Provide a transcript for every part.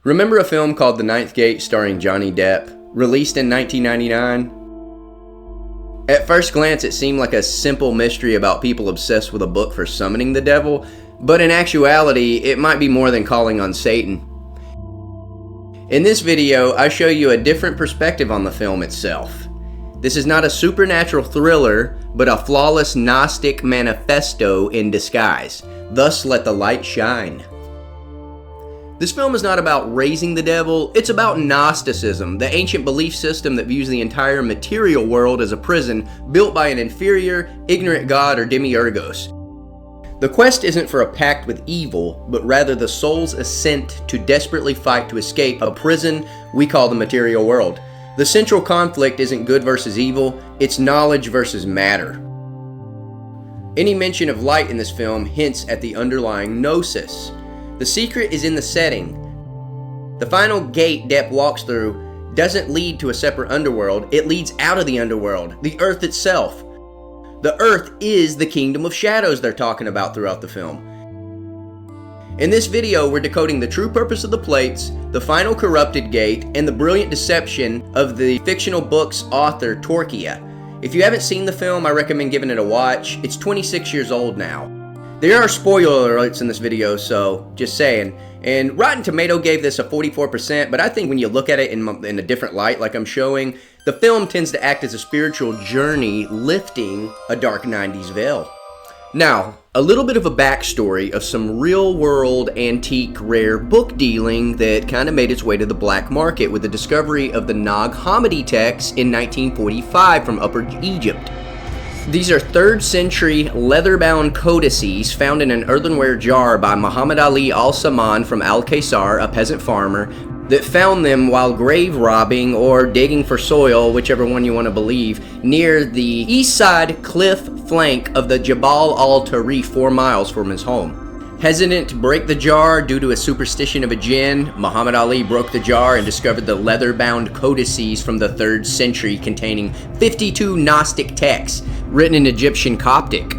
Remember a film called The Ninth Gate starring Johnny Depp, released in 1999? At first glance, it seemed like a simple mystery about people obsessed with a book for summoning the devil, but in actuality, it might be more than calling on Satan. In this video, I show you a different perspective on the film itself. This is not a supernatural thriller, but a flawless Gnostic manifesto in disguise. Thus, let the light shine. This film is not about raising the devil, it's about Gnosticism, the ancient belief system that views the entire material world as a prison built by an inferior, ignorant god or demiurgos. The quest isn't for a pact with evil, but rather the soul's ascent to desperately fight to escape a prison we call the material world. The central conflict isn't good versus evil, it's knowledge versus matter. Any mention of light in this film hints at the underlying gnosis. The secret is in the setting. The final gate Depp walks through doesn't lead to a separate underworld, it leads out of the underworld, the earth itself. The earth is the kingdom of shadows they're talking about throughout the film. In this video, we're decoding the true purpose of the plates, the final corrupted gate, and the brilliant deception of the fictional book's author, Torchia. If you haven't seen the film, I recommend giving it a watch. It's 26 years old now. There are spoiler alerts in this video, so just saying. And Rotten Tomato gave this a 44%, but I think when you look at it in a different light, like I'm showing, the film tends to act as a spiritual journey lifting a dark 90s veil. Now, a little bit of a backstory of some real-world, antique, rare book dealing that kind of made its way to the black market with the discovery of the Nag Hammadi texts in 1945 from Upper Egypt. These are 3rd century leather-bound codices found in an earthenware jar by Muhammad Ali al-Saman from Al-Qaisar, a peasant farmer, that found them while grave robbing or digging for soil, whichever one you want to believe, near the east side cliff flank of the Jabal al-Tarif 4 miles from his home. Hesitant to break the jar due to a superstition of a jinn, Muhammad Ali broke the jar and discovered the leather-bound codices from the 3rd century containing 52 Gnostic texts written in Egyptian Coptic.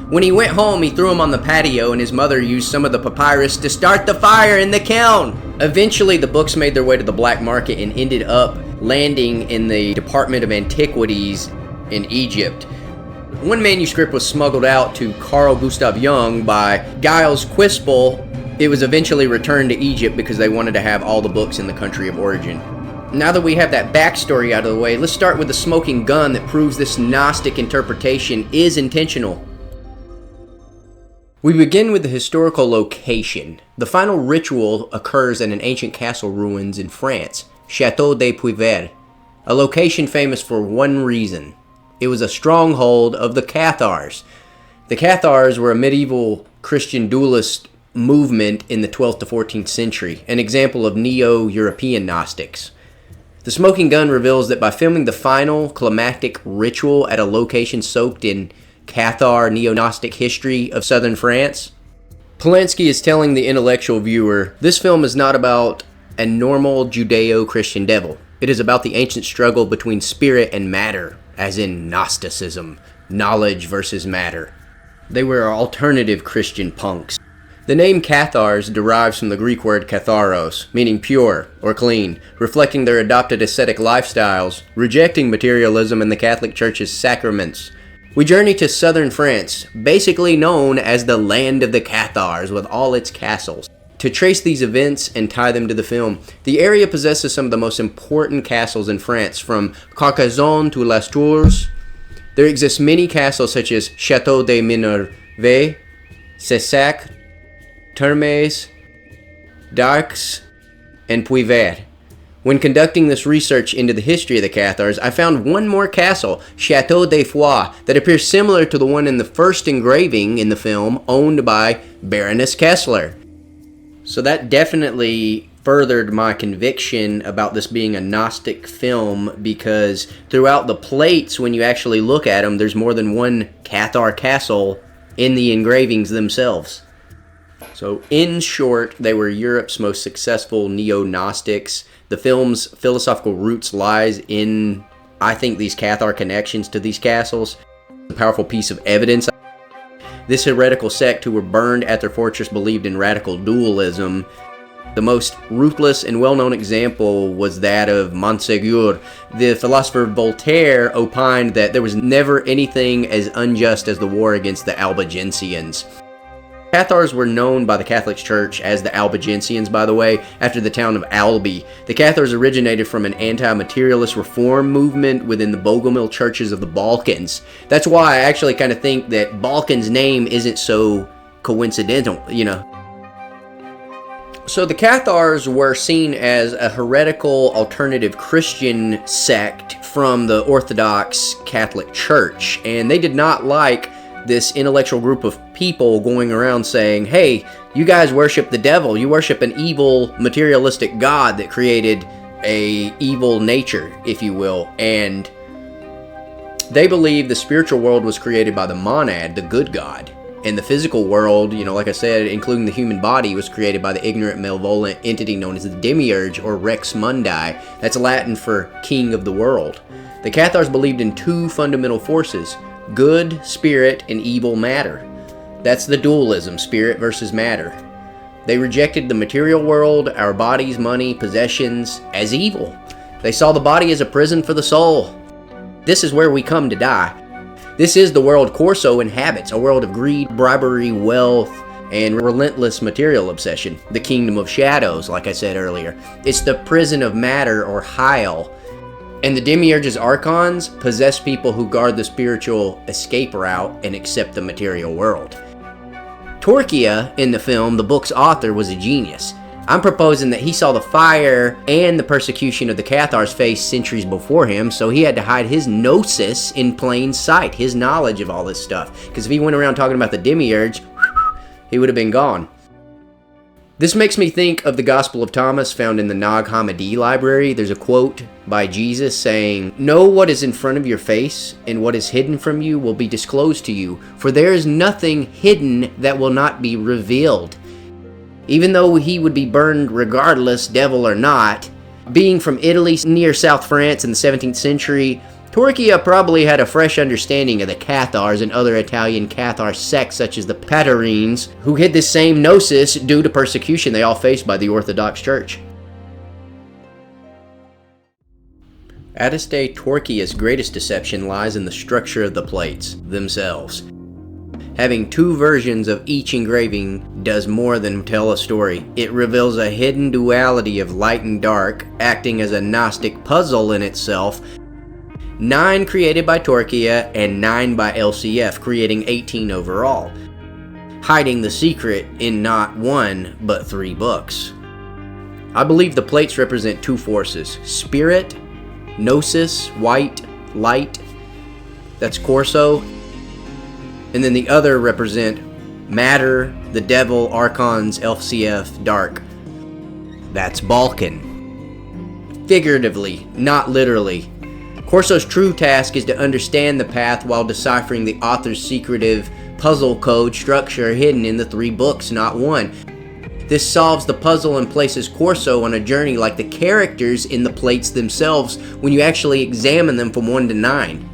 When he went home, he threw them on the patio and his mother used some of the papyrus to start the fire in the kiln. Eventually, the books made their way to the black market and ended up landing in the Department of Antiquities in Egypt. One manuscript was smuggled out to Carl Gustav Jung by Giles Quispel. It was eventually returned to Egypt because they wanted to have all the books in the country of origin. Now that we have that backstory out of the way, let's start with the smoking gun that proves this Gnostic interpretation is intentional. We begin with the historical location. The final ritual occurs at an ancient castle ruins in France, Chateau de Puivert, a location famous for one reason. It was a stronghold of the Cathars. The Cathars were a medieval Christian dualist movement in the 12th to 14th century, an example of Neo-European Gnostics. The smoking gun reveals that by filming the final climactic ritual at a location soaked in Cathar neo-Gnostic history of southern France, Polanski is telling the intellectual viewer, this film is not about a normal Judeo-Christian devil. It is about the ancient struggle between spirit and matter, as in Gnosticism, knowledge versus matter. They were alternative Christian punks. The name Cathars derives from the Greek word katharos, meaning pure or clean, reflecting their adopted ascetic lifestyles, rejecting materialism and the Catholic Church's sacraments. We journey to southern France, basically known as the land of the Cathars with all its castles. To trace these events and tie them to the film, the area possesses some of the most important castles in France, from Carcassonne to Les Tours. There exist many castles such as Chateau de Minerve, Cessac, Termes, Darques, and Puivert. When conducting this research into the history of the Cathars, I found one more castle, Chateau de Foix, that appears similar to the one in the first engraving in the film, owned by Baroness Kessler. So that definitely furthered my conviction about this being a Gnostic film, because throughout the plates, when you actually look at them, there's more than one Cathar castle in the engravings themselves. So in short, they were Europe's most successful neo-Gnostics. The film's philosophical roots lies in, I think, these Cathar connections to these castles. A powerful piece of evidence. This heretical sect who were burned at their fortress believed in radical dualism. The most ruthless and well-known example was that of Montaigne. The philosopher Voltaire opined that there was never anything as unjust as the war against the Albigensians. Cathars were known by the Catholic Church as the Albigensians, by the way, after the town of Albi. The Cathars originated from an anti-materialist reform movement within the Bogomil churches of the Balkans. That's why I actually kind of think that Balkan's name isn't so coincidental, you know. So the Cathars were seen as a heretical alternative Christian sect from the Orthodox Catholic Church, and they did not like this intellectual group of people going around saying, hey, you guys worship the devil, you worship an evil materialistic god that created a evil nature, if you will. And they believe the spiritual world was created by the monad, the good god, and the physical world, you know, like I said, including the human body, was created by the ignorant malevolent entity known as the demiurge, or Rex Mundi. That's Latin for king of the world. The Cathars believed in two fundamental forces: good spirit and evil matter. That's the dualism, spirit versus matter. They rejected the material world, our bodies, money, possessions, as evil. They saw the body as a prison for the soul. This is where we come to die. This is the world Corso inhabits, a world of greed, bribery, wealth, and relentless material obsession. The kingdom of shadows, like I said earlier. It's the prison of matter, or Hyle. And the Demiurge's archons possess people who guard the spiritual escape route and accept the material world. Torchia, in the film, the book's author, was a genius. I'm proposing that he saw the fire and the persecution of the Cathars face centuries before him, so he had to hide his gnosis in plain sight, his knowledge of all this stuff. Because if he went around talking about the Demiurge, he would have been gone. This makes me think of the Gospel of Thomas found in the Nag Hammadi library. There's a quote by Jesus saying, "Know what is in front of your face, and what is hidden from you will be disclosed to you. For there is nothing hidden that will not be revealed." Even though he would be burned regardless, devil or not, being from Italy near South France in the 17th century, Torchia probably had a fresh understanding of the Cathars and other Italian Cathar sects such as the Patarines, who hid this same gnosis due to persecution they all faced by the Orthodox Church. Aristide Torchia's greatest deception lies in the structure of the plates themselves. Having two versions of each engraving does more than tell a story. It reveals a hidden duality of light and dark, acting as a Gnostic puzzle in itself. 9 created by Torchia and 9 by LCF, creating 18 overall, hiding the secret in not 1 but 3 books. I believe the plates represent two forces: spirit, gnosis, white, light, that's Corso, and then the other represent matter, the devil, archons, LCF, dark, that's Balkan. Figuratively, not literally. Corso's true task is to understand the path while deciphering the author's secretive puzzle code structure hidden in the 3 books, not 1. This solves the puzzle and places Corso on a journey like the characters in the plates themselves when you actually examine them from 1 to 9.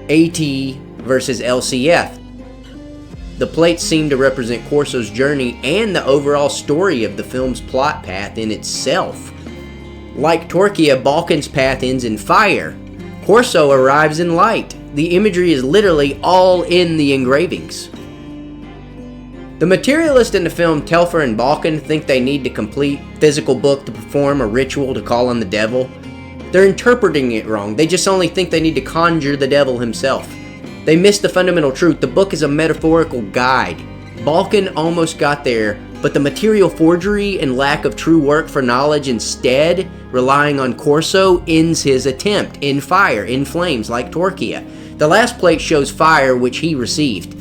AT versus LCF. The plates seem to represent Corso's journey and the overall story of the film's plot path in itself. Like Torchia, Balkan's path ends in fire. Corso arrives in light. The imagery is literally all in the engravings. The materialists in the film Telfer and Balkan think they need to complete physical book to perform a ritual to call on the devil. They're interpreting it wrong. They just only think they need to conjure the devil himself. They miss the fundamental truth. The book is a metaphorical guide. Balkan almost got there, but the material forgery and lack of true work for knowledge, instead relying on Corso, ends his attempt in fire, in flames, like Torchia. The last plate shows fire, which he received.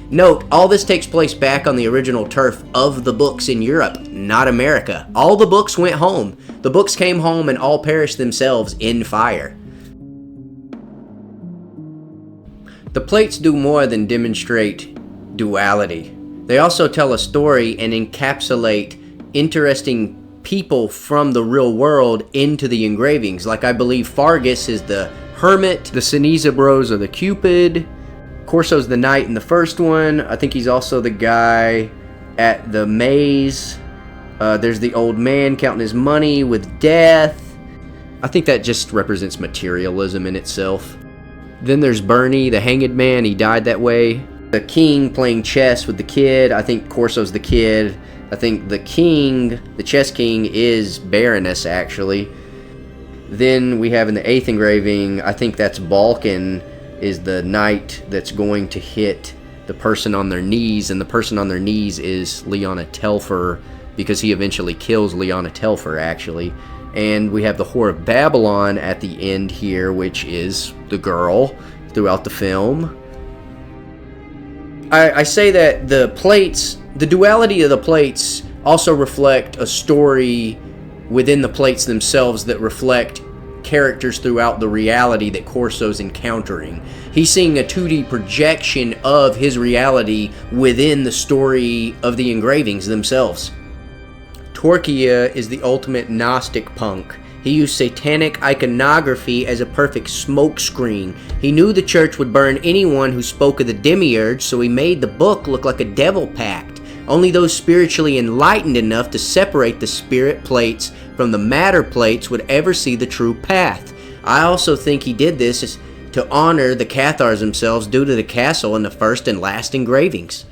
Note, all this takes place back on the original turf of the books in Europe, not America. All the books went home. The books came home and all perished themselves in fire. The plates do more than demonstrate duality. They also tell a story and encapsulate interesting people from the real world into the engravings. Like, I believe Fargus is the hermit, the Cinizabros are the Cupid, Corso's the knight in the first one. I think he's also the guy at the maze. There's the old man counting his money with death. I think that just represents materialism in itself. Then there's Bernie, the hanged man. He died that way. The king playing chess with the kid. I think Corso's the kid. I think the king, the chess king, is Baroness, actually. Then we have in the 8th engraving, I think that's Balkan is the knight that's going to hit the person on their knees, and the person on their knees is Lyanna Telfer, because he eventually kills Lyanna Telfer, actually. And we have the Whore of Babylon at the end here, which is the girl throughout the film. I say that the plates, the duality of the plates, also reflect a story within the plates themselves that reflect characters throughout the reality that Corso's encountering. He's seeing a 2D projection of his reality within the story of the engravings themselves. Torchia is the ultimate Gnostic punk. He used satanic iconography as a perfect smokescreen. He knew the church would burn anyone who spoke of the demiurge, so he made the book look like a devil pact. Only those spiritually enlightened enough to separate the spirit plates from the matter plates would ever see the true path. I also think he did this to honor the Cathars themselves due to the castle in the first and last engravings.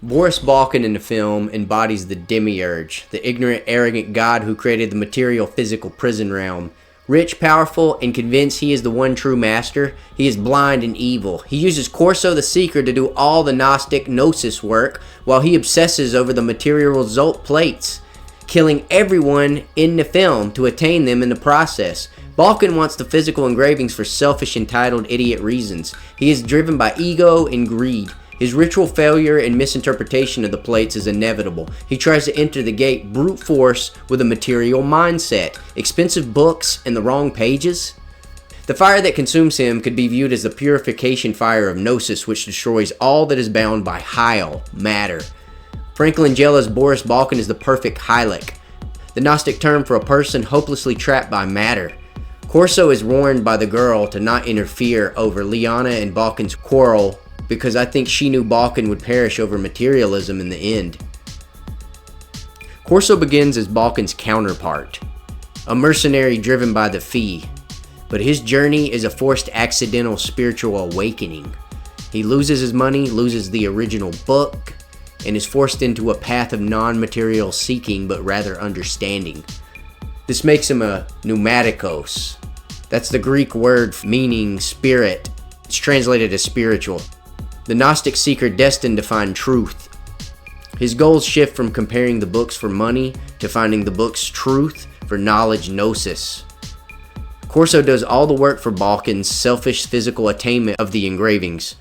Boris Balkan in the film embodies the demiurge, the ignorant, arrogant god who created the material physical prison realm. Rich, powerful, and convinced he is the one true master, he is blind and evil. He uses Corso the Seeker to do all the Gnostic Gnosis work, while he obsesses over the material result plates, killing everyone in the film to attain them in the process. Balkan wants the physical engravings for selfish, entitled, idiot reasons. He is driven by ego and greed. His ritual failure and misinterpretation of the plates is inevitable. He tries to enter the gate brute force with a material mindset. Expensive books and the wrong pages? The fire that consumes him could be viewed as the purification fire of Gnosis, which destroys all that is bound by Hyle, matter. Frank Langella's Boris Balkan is the perfect Hylic, the Gnostic term for a person hopelessly trapped by matter. Corso is warned by the girl to not interfere over Lyanna and Balkan's quarrel, because I think she knew Balkan would perish over materialism in the end. Corso begins as Balkan's counterpart, a mercenary driven by the fee, but his journey is a forced accidental spiritual awakening. He loses his money, loses the original book, and is forced into a path of non-material seeking but rather understanding. This makes him a pneumatikos. That's the Greek word meaning spirit. It's translated as spiritual. The Gnostic seeker destined to find truth. His goals shift from comparing the books for money to finding the book's truth for knowledge gnosis. Corso does all the work for Balkan's selfish physical attainment of the engravings.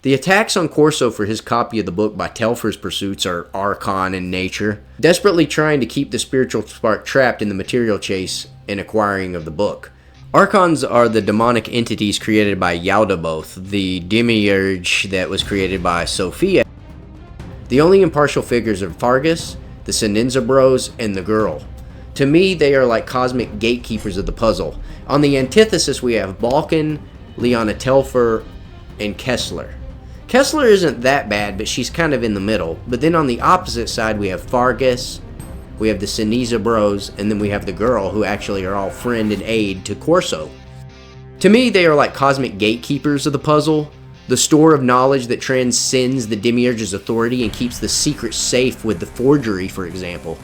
The attacks on Corso for his copy of the book by Telfer's pursuits are archon in nature, desperately trying to keep the spiritual spark trapped in the material chase and acquiring of the book. Archons are the demonic entities created by Yaldabaoth, the demiurge that was created by Sophia. The only impartial figures are Fargus, the Seninza Bros, and the girl. To me, they are like cosmic gatekeepers of the puzzle. On the antithesis, we have Balkan, Lyanna Telfer, and Kessler. Kessler isn't that bad, but she's kind of in the middle. But then on the opposite side, we have Fargus, we have the Seninza Bros, and then we have the girl, who actually are all friend and aid to Corso. To me, they are like cosmic gatekeepers of the puzzle, the store of knowledge that transcends the demiurge's authority and keeps the secret safe with the forgery, for example.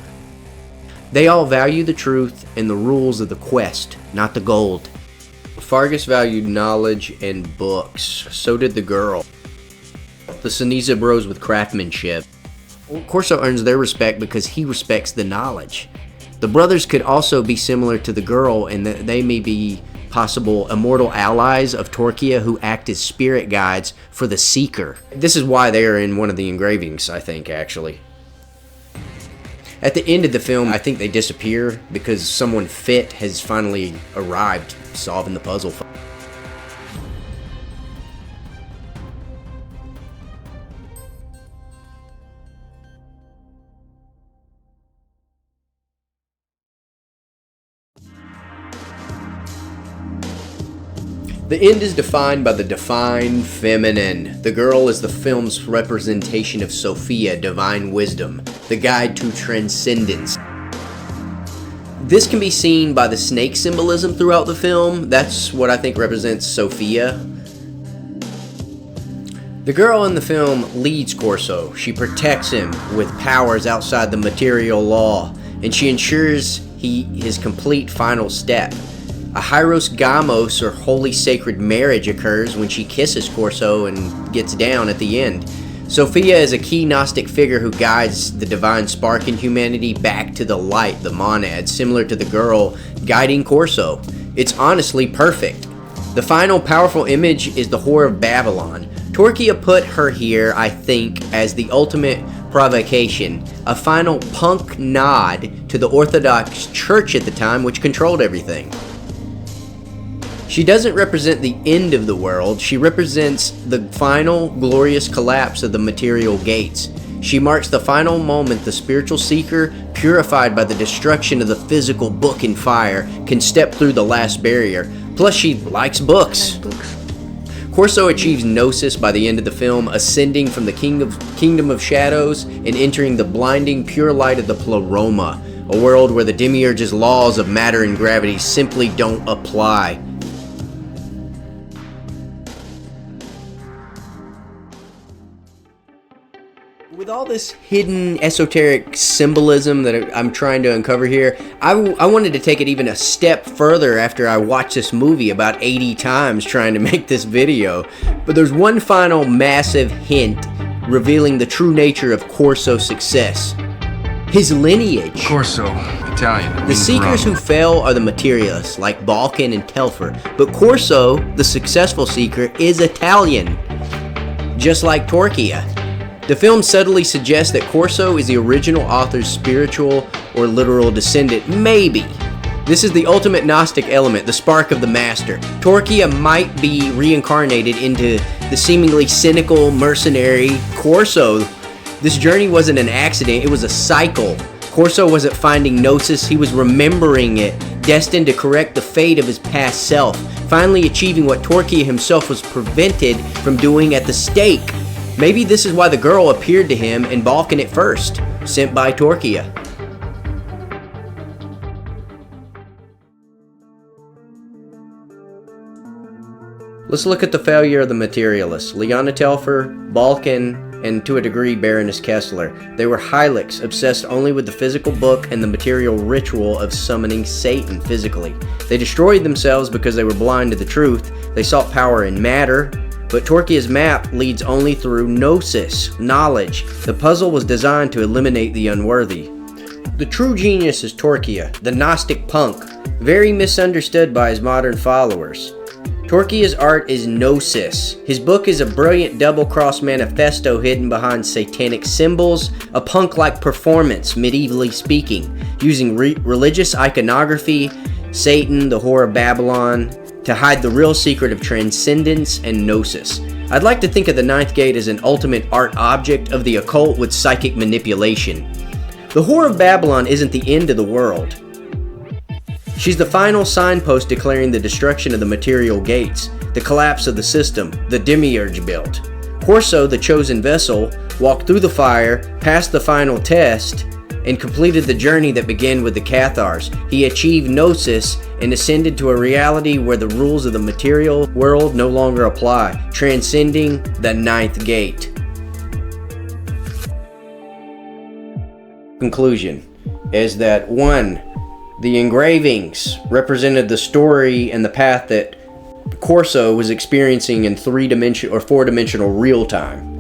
They all value the truth and the rules of the quest, not the gold. Fargus valued knowledge and books, so did the girl. The Seninza Bros with craftsmanship. Corso earns their respect because he respects the knowledge. The brothers could also be similar to the girl in that they may be possible immortal allies of Torchia who act as spirit guides for the Seeker. This is why they are in one of the engravings, I think, actually. At the end of the film, I think they disappear because someone fit has finally arrived solving the puzzle. The end is defined by the divine feminine. The girl is the film's representation of Sophia, divine wisdom, the guide to transcendence. This can be seen by the snake symbolism throughout the film. That's what I think represents Sophia. The girl in the film leads Corso. She protects him with powers outside the material law, and she ensures his complete final step. A Hieros Gamos, or holy sacred marriage, occurs when she kisses Corso and gets down at the end. Sophia is a key Gnostic figure who guides the divine spark in humanity back to the light, the monad, similar to the girl guiding Corso. It's honestly perfect. The final powerful image is the Whore of Babylon. Torchia put her here, I think, as the ultimate provocation, a final punk nod to the Orthodox Church at the time, which controlled everything. She doesn't represent the end of the world, she represents the final glorious collapse of the material gates. She marks the final moment the spiritual seeker, purified by the destruction of the physical book in fire, can step through the last barrier. Plus, she likes books. Corso achieves gnosis by the end of the film, ascending from the kingdom of shadows and entering the blinding pure light of the Pleroma, a world where the demiurge's laws of matter and gravity simply don't apply. With all this hidden esoteric symbolism that I'm trying to uncover here, I wanted to take it even a step further after I watched this movie about 80 times trying to make this video. But there's one final massive hint revealing the true nature of Corso's success. His lineage. Corso, Italian. The seekers who fail are the materialists, like Balkan and Telfer. But Corso, the successful seeker, is Italian, just like Torchia. The film subtly suggests that Corso is the original author's spiritual or literal descendant. Maybe. This is the ultimate Gnostic element, the spark of the master. Torchia might be reincarnated into the seemingly cynical, mercenary Corso. This journey wasn't an accident, it was a cycle. Corso wasn't finding gnosis, he was remembering it, destined to correct the fate of his past self, finally achieving what Torchia himself was prevented from doing at the stake. Maybe this is why the girl appeared to him in Balkan at first, sent by Torchia. Let's look at the failure of the materialists. Liana Telfer, Balkan, and to a degree Baroness Kessler. They were Hylics, obsessed only with the physical book and the material ritual of summoning Satan physically. They destroyed themselves because they were blind to the truth. They sought power in matter. But Torchia's map leads only through gnosis, knowledge. The puzzle was designed to eliminate the unworthy. The true genius is Torchia, the Gnostic punk, very misunderstood by his modern followers. Torchia's art is gnosis. His book is a brilliant double-cross manifesto hidden behind satanic symbols, a punk-like performance, medievally speaking, using religious iconography, Satan, the Whore of Babylon, to hide the real secret of transcendence and gnosis. I'd like to think of the Ninth Gate as an ultimate art object of the occult with psychic manipulation. The Whore of Babylon isn't the end of the world. She's the final signpost declaring the destruction of the material gates, the collapse of the system the demiurge built. Corso, the chosen vessel, walked through the fire, passed the final test, and completed the journey that began with the Cathars. He achieved gnosis and ascended to a reality where the rules of the material world no longer apply, transcending the Ninth Gate. Conclusion is that 1. The engravings represented the story and the path that Corso was experiencing in 3-dimensional or 4-dimensional real time.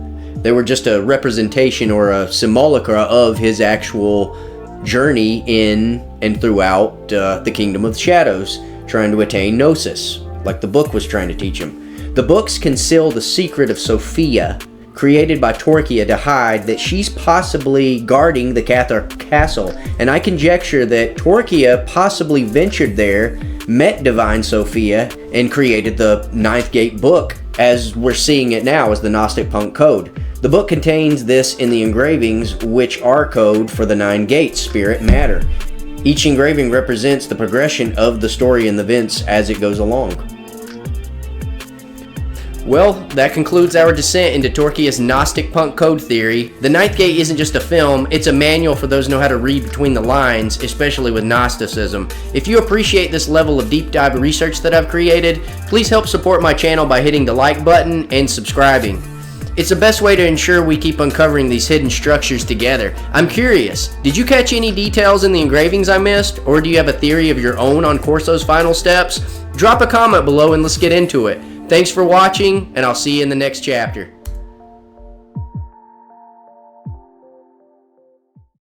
They were just a representation or a simulacra of his actual journey in and throughout the Kingdom of Shadows, trying to attain gnosis, like the book was trying to teach him. The books conceal the secret of Sophia, created by Torchia to hide that she's possibly guarding the Cathar castle, and I conjecture that Torchia possibly ventured there, met Divine Sophia, and created the Ninth Gate book, as we're seeing it now as the Gnostic Punk Code. The book contains this in the engravings, which are code for the 9 gates, spirit, matter. Each engraving represents the progression of the story and the events as it goes along. Well, that concludes our descent into Torchia's Gnostic punk code theory. The Ninth Gate isn't just a film, it's a manual for those who know how to read between the lines, especially with Gnosticism. If you appreciate this level of deep dive research that I've created, please help support my channel by hitting the like button and subscribing. It's the best way to ensure we keep uncovering these hidden structures together. I'm curious, did you catch any details in the engravings I missed, or do you have a theory of your own on Corso's final steps? Drop a comment below and let's get into it. Thanks for watching, and I'll see you in the next chapter.